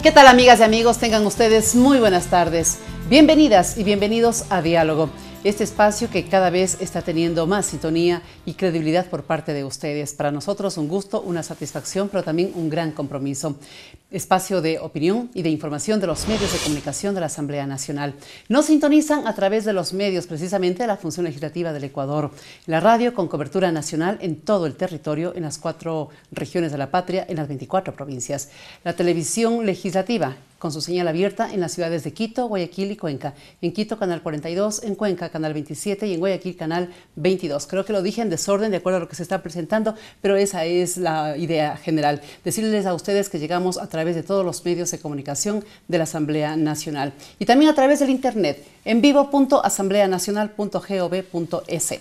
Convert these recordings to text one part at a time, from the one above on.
¿Qué tal, amigas y amigos? Tengan ustedes muy buenas tardes. Bienvenidas y bienvenidos a Diálogo, este espacio que cada vez está teniendo más sintonía y credibilidad por parte de ustedes. Para nosotros un gusto, una satisfacción, pero también un gran compromiso. Espacio de opinión y de información de los medios de comunicación de la Asamblea Nacional. Nos sintonizan a través de los medios, precisamente de la Función Legislativa del Ecuador. La radio con cobertura nacional en todo el territorio, en las 4 regiones de la patria, en las 24 provincias. La televisión legislativa con su señal abierta en las ciudades de Quito, Guayaquil y Cuenca. En Quito, canal 42, en Cuenca, canal 27 y en Guayaquil, canal 22. Creo que lo dije en desorden de acuerdo a lo que se está presentando, pero esa es la idea general. Decirles a ustedes que llegamos a través de todos los medios de comunicación de la Asamblea Nacional y también a través del internet en vivo.asambleanacional.gov.es.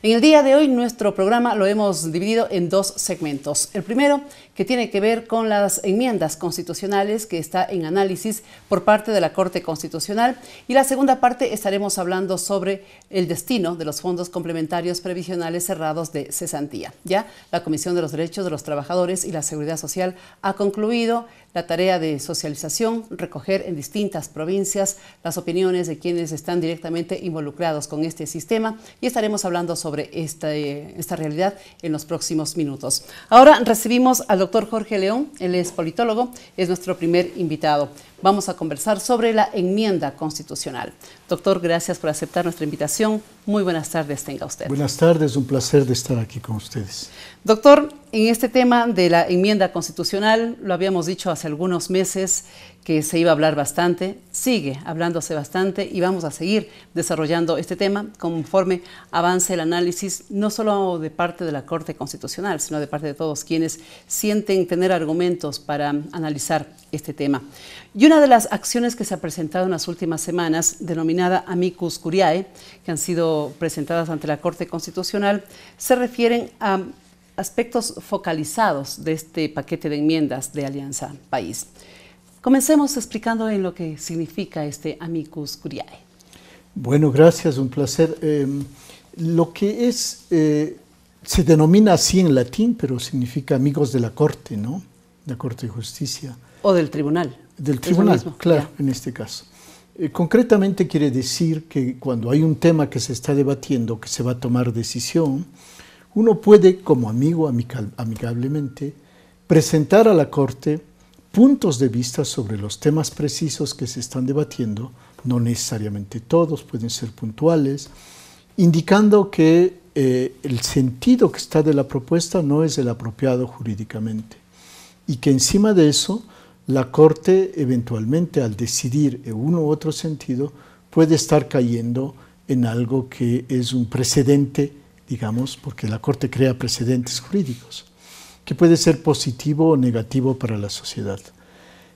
En el día de hoy nuestro programa lo hemos dividido en 2 segmentos. El primero, que tiene que ver con las enmiendas constitucionales que está en análisis por parte de la Corte Constitucional, y la segunda parte estaremos hablando sobre el destino de los fondos complementarios previsionales cerrados de cesantía. Ya la Comisión de los Derechos de los Trabajadores y la Seguridad Social ha concluido la tarea de socialización, recoger en distintas provincias las opiniones de quienes están directamente involucrados con este sistema, y estaremos hablando sobre esta realidad en los próximos minutos. Ahora recibimos al doctor Jorge León, él es politólogo, es nuestro primer invitado. Vamos a conversar sobre la enmienda constitucional. Doctor, gracias por aceptar nuestra invitación. Muy buenas tardes tenga usted. Buenas tardes, un placer de estar aquí con ustedes. Doctor, en este tema de la enmienda constitucional, lo habíamos dicho hace algunos meses que se iba a hablar bastante, sigue hablándose bastante y vamos a seguir desarrollando este tema conforme avance el análisis, no solo de parte de la Corte Constitucional, sino de parte de todos quienes sienten tener argumentos para analizar este tema. Y una de las acciones que se ha presentado en las últimas semanas, denominada amicus curiae, que han sido presentadas ante la Corte Constitucional, se refieren a aspectos focalizados de este paquete de enmiendas de Alianza País. Comencemos explicando en lo que significa este amicus curiae. Bueno, gracias, un placer. Lo que es, se denomina así en latín, pero significa amigos de la Corte, ¿no? La Corte de Justicia. O del Tribunal. Del Tribunal, claro, en este caso. Concretamente quiere decir que cuando hay un tema que se está debatiendo, que se va a tomar decisión, uno puede, como amigo, amigablemente, presentar a la Corte puntos de vista sobre los temas precisos que se están debatiendo, no necesariamente todos, pueden ser puntuales, indicando que el sentido que está de la propuesta no es el apropiado jurídicamente, y que encima de eso la Corte eventualmente, al decidir en uno u otro sentido, puede estar cayendo en algo que es un precedente, digamos, porque la Corte crea precedentes jurídicos, que puede ser positivo o negativo para la sociedad.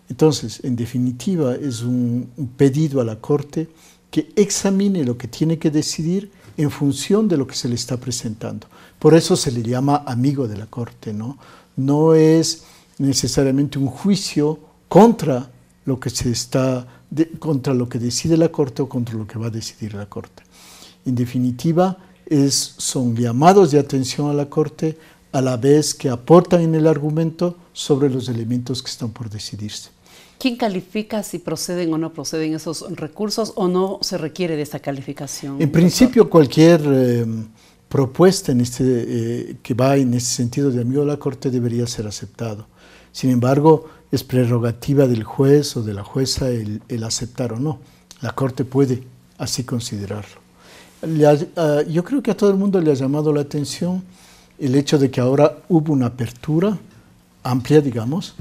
Entonces, en definitiva, es un pedido a la Corte que examine lo que tiene que decidir en función de lo que se le está presentando. Por eso se le llama amigo de la Corte, ¿no? No es necesariamente un juicio contra lo que contra lo que decide la Corte o contra lo que va a decidir la Corte. En definitiva, son llamados de atención a la Corte a la vez que aportan en el argumento sobre los elementos que están por decidirse. ¿Quién califica si proceden o no proceden esos recursos, o no se requiere de esa calificación? En principio, cualquier propuesta que va en ese sentido de amigo de la Corte debería ser aceptado. Sin embargo, es prerrogativa del juez o de la jueza el aceptar o no. La Corte puede así considerarlo. Yo creo que a todo el mundo le ha llamado la atención el hecho de que ahora hubo una apertura amplia, digamos,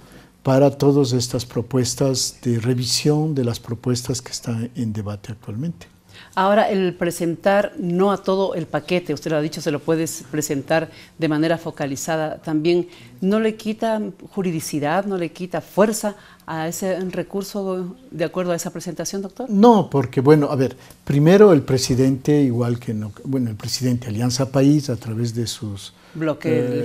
para todas estas propuestas de revisión de las propuestas que están en debate actualmente. Ahora, el presentar no a todo el paquete, usted lo ha dicho, se lo puede presentar de manera focalizada también, ¿no le quita juridicidad, no le quita fuerza a ese recurso de acuerdo a esa presentación, doctor? No, porque, bueno, a ver, primero el presidente, igual que, el presidente Alianza País, a través de sus bloque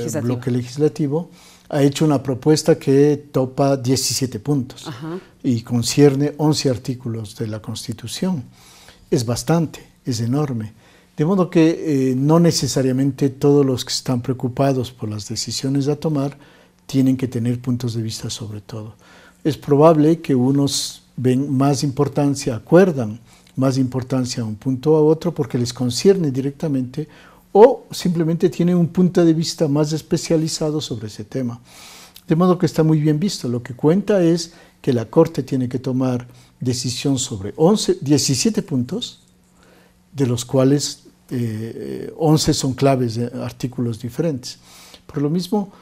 legislativo, ha hecho una propuesta que topa 17 puntos. Ajá. Y concierne 11 artículos de la Constitución. Es bastante, es enorme. De modo que no necesariamente todos los que están preocupados por las decisiones a tomar tienen que tener puntos de vista sobre todo. es probable que unos ven más importancia, acuerdan más importancia a un punto o a otro porque les concierne directamente o simplemente tienen un punto de vista más especializado sobre ese tema. De modo que está muy bien visto. Lo que cuenta es que la Corte tiene que tomar decisión sobre 17 puntos, de los cuales 11 son claves de artículos diferentes. Por lo mismo,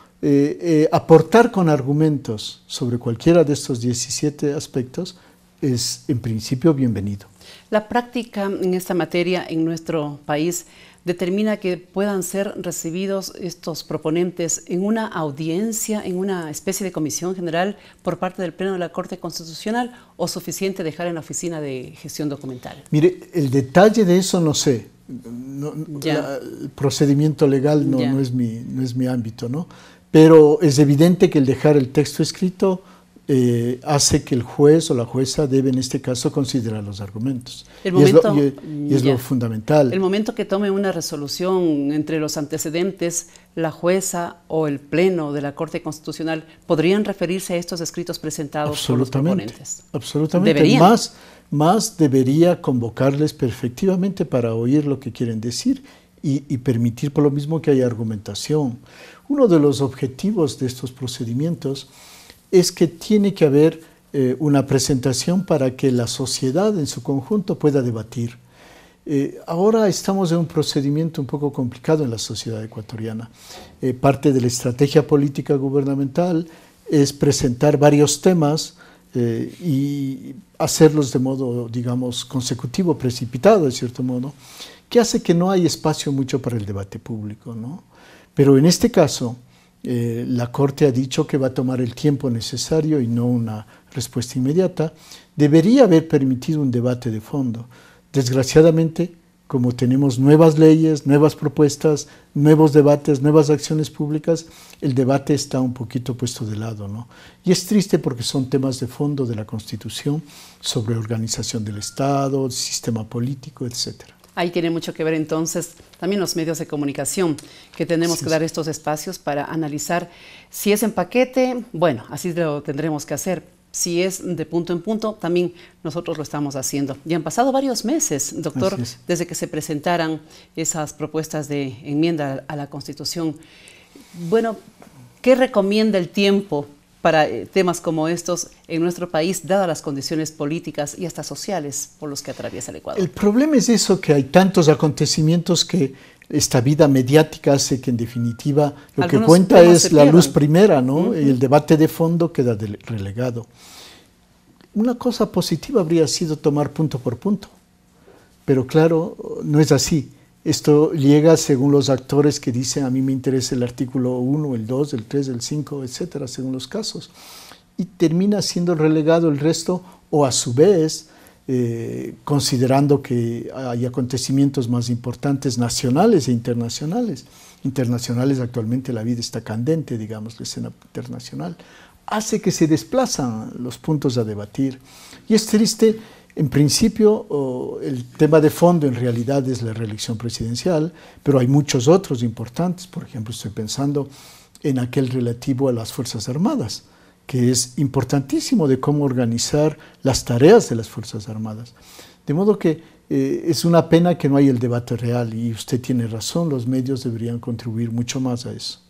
aportar con argumentos sobre cualquiera de estos 17 aspectos es en principio bienvenido. La práctica en esta materia en nuestro país determina que puedan ser recibidos estos proponentes en una audiencia, en una especie de comisión general por parte del Pleno de la Corte Constitucional, o suficiente dejar en la Oficina de Gestión Documental. Mire, el detalle de eso no sé. El procedimiento legal no es mi ámbito, ¿no? Pero es evidente que el dejar el texto escrito hace que el juez o la jueza debe en este caso considerar los argumentos. Y es lo fundamental. El momento que tome una resolución entre los antecedentes, la jueza o el Pleno de la Corte Constitucional podrían referirse a estos escritos presentados por los proponentes. Absolutamente. ¿Deberían? Más debería convocarles perfectivamente para oír lo que quieren decir y permitir por lo mismo que haya argumentación. Uno de los objetivos de estos procedimientos es que tiene que haber una presentación para que la sociedad en su conjunto pueda debatir. Ahora estamos en un procedimiento un poco complicado en la sociedad ecuatoriana. Parte de la estrategia política gubernamental es presentar varios temas y hacerlos de modo, digamos, consecutivo, precipitado, de cierto modo, que hace que no hay espacio mucho para el debate público, ¿no? Pero en este caso, la Corte ha dicho que va a tomar el tiempo necesario y no una respuesta inmediata. Debería haber permitido un debate de fondo. Desgraciadamente, como tenemos nuevas leyes, nuevas propuestas, nuevos debates, nuevas acciones públicas, el debate está un poquito puesto de lado, ¿no? Y es triste porque son temas de fondo de la Constitución sobre organización del Estado, sistema político, etcétera. Ahí tiene mucho que ver entonces también los medios de comunicación, que tenemos que dar estos espacios para analizar si es en paquete, bueno, así lo tendremos que hacer. Si es de punto en punto, también nosotros lo estamos haciendo. Ya han pasado varios meses, doctor, desde que se presentaran esas propuestas de enmienda a la Constitución. Bueno, ¿qué recomienda el tiempo para temas como estos en nuestro país, dadas las condiciones políticas y hasta sociales por los que atraviesa el Ecuador? El problema es eso, que hay tantos acontecimientos que esta vida mediática hace que en definitiva lo que cuenta es la luz primera, ¿no? Y el debate de fondo queda relegado. Una cosa positiva habría sido tomar punto por punto, pero claro, no es así. Esto llega según los actores que dicen: a mí me interesa el artículo 1, el 2, el 3, el 5, etcétera, según los casos. Y termina siendo relegado el resto, o a su vez, considerando que hay acontecimientos más importantes nacionales e internacionales. Internacionales, actualmente la vida está candente, digamos, la escena internacional. Hace que se desplazan los puntos a debatir. Y es triste. En principio, el tema de fondo en realidad es la reelección presidencial, pero hay muchos otros importantes. Por ejemplo, estoy pensando en aquel relativo a las Fuerzas Armadas, que es importantísimo de cómo organizar las tareas de las Fuerzas Armadas. De modo que es una pena que no haya el debate real, y usted tiene razón, los medios deberían contribuir mucho más a eso.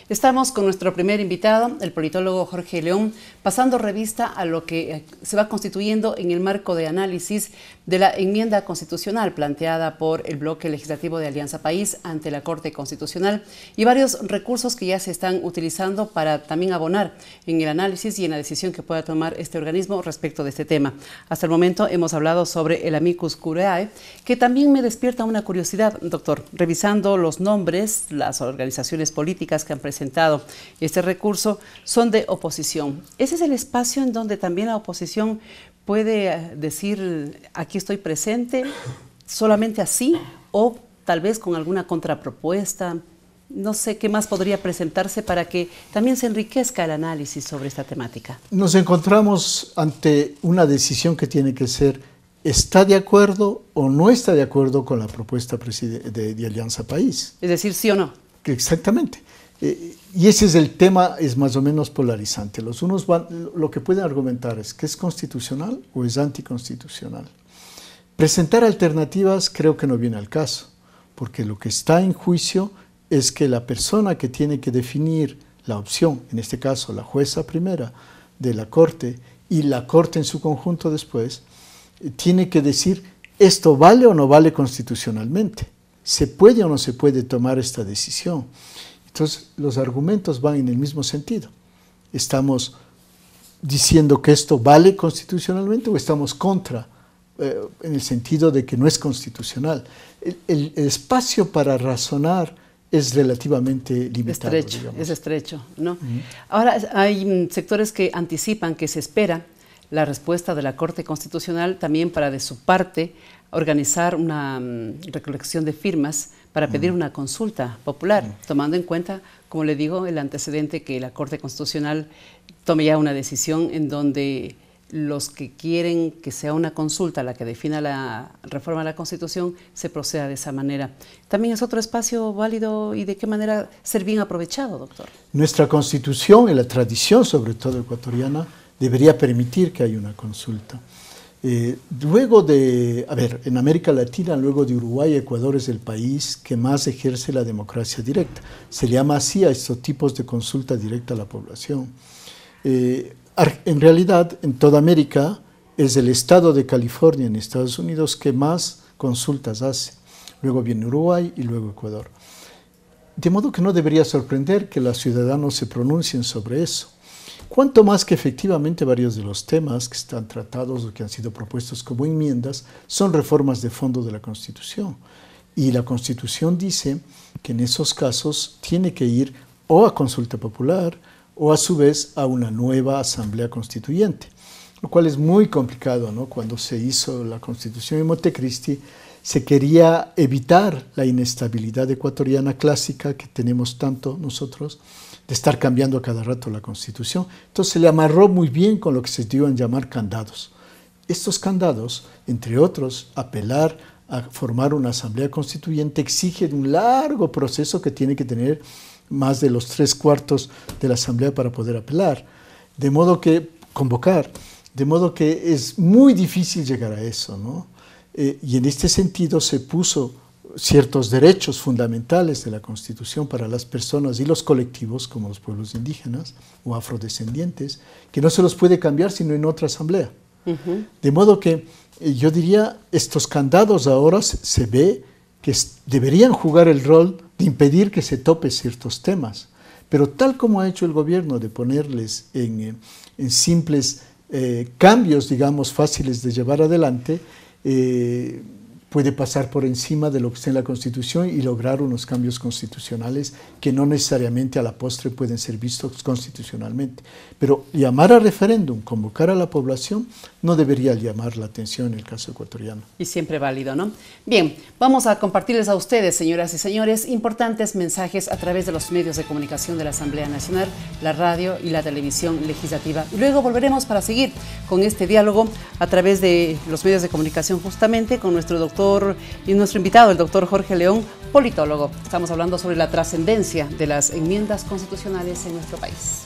Estamos con nuestro primer invitado, el politólogo Jorge León, pasando revista a lo que se va constituyendo en el marco de análisis de la enmienda constitucional planteada por el bloque legislativo de Alianza País ante la Corte Constitucional, y varios recursos que ya se están utilizando para también abonar en el análisis y en la decisión que pueda tomar este organismo respecto de este tema. Hasta el momento hemos hablado sobre el amicus curiae, que también me despierta una curiosidad, doctor, revisando los nombres, las organizaciones políticas que han presentado este recurso son de oposición. ¿Ese es el espacio en donde también la oposición puede decir: aquí estoy presente, solamente así, o tal vez con alguna contrapropuesta? No sé qué más podría presentarse para que también se enriquezca el análisis sobre esta temática. Nos encontramos ante una decisión que tiene que ser: ¿está de acuerdo o no está de acuerdo con la propuesta de Alianza País? Es decir, sí o no. Exactamente. Y ese es el tema, es más o menos polarizante. Los unos lo que pueden argumentar es que es constitucional o es anticonstitucional. Presentar alternativas creo que no viene al caso, porque lo que está en juicio es que la persona que tiene que definir la opción, en este caso la jueza primera de la Corte y la Corte en su conjunto después, tiene que decir esto vale o no vale constitucionalmente, se puede o no se puede tomar esta decisión. Entonces los argumentos van en el mismo sentido. ¿Estamos diciendo que esto vale constitucionalmente o estamos contra, en el sentido de que no es constitucional? El espacio para razonar es relativamente limitado. Es estrecho, ¿no? Ahora, hay sectores que anticipan que se espera la respuesta de la Corte Constitucional también para, de su parte, organizar una recolección de firmas para pedir una consulta popular, tomando en cuenta, como le digo, el antecedente que la Corte Constitucional tome ya una decisión en donde los que quieren que sea una consulta la que defina la reforma de la Constitución, se proceda de esa manera. ¿También es otro espacio válido y de qué manera ser bien aprovechado, doctor? Nuestra Constitución y la tradición, sobre todo ecuatoriana, debería permitir que haya una consulta. Luego de, en América Latina, luego de Uruguay, Ecuador es el país que más ejerce la democracia directa. Se llama así a estos tipos de consulta directa a la población. En realidad, en toda América, es el estado de California, en Estados Unidos, que más consultas hace. Luego viene Uruguay y luego Ecuador. De modo que no debería sorprender que los ciudadanos se pronuncien sobre eso. Cuanto más que efectivamente varios de los temas que están tratados o que han sido propuestos como enmiendas son reformas de fondo de la Constitución. Y la Constitución dice que en esos casos tiene que ir o a consulta popular o a su vez a una nueva asamblea constituyente, lo cual es muy complicado, ¿no? Cuando se hizo la Constitución en Montecristi, se quería evitar la inestabilidad ecuatoriana clásica que tenemos tanto nosotros, de estar cambiando a cada rato la Constitución. Entonces se le amarró muy bien con lo que se dio a llamar candados. Estos candados, entre otros, apelar a formar una asamblea constituyente, exigen un largo proceso que tiene que tener más de los 3/4 de la asamblea para poder apelar, de modo que convocar, de modo que es muy difícil llegar a eso, ¿no? Y en este sentido se puso ciertos derechos fundamentales de la Constitución para las personas y los colectivos, como los pueblos indígenas o afrodescendientes, que no se los puede cambiar sino en otra asamblea. De modo que yo diría, estos candados ahora se ve que deberían jugar el rol de impedir que se tope ciertos temas, pero tal como ha hecho el gobierno de ponerles en simples cambios, digamos, fáciles de llevar adelante, puede pasar por encima de lo que está en la Constitución y lograr unos cambios constitucionales que no necesariamente a la postre pueden ser vistos constitucionalmente. Pero llamar a referéndum, convocar a la población, no debería llamar la atención en el caso ecuatoriano. Y siempre válido, ¿no? Bien, vamos a compartirles a ustedes, señoras y señores, importantes mensajes a través de los medios de comunicación de la Asamblea Nacional, la radio y la televisión legislativa. Y luego volveremos para seguir con este diálogo a través de los medios de comunicación, justamente con nuestro doctor y nuestro invitado, el doctor Jorge León, politólogo. Estamos hablando sobre la trascendencia de las enmiendas constitucionales en nuestro país.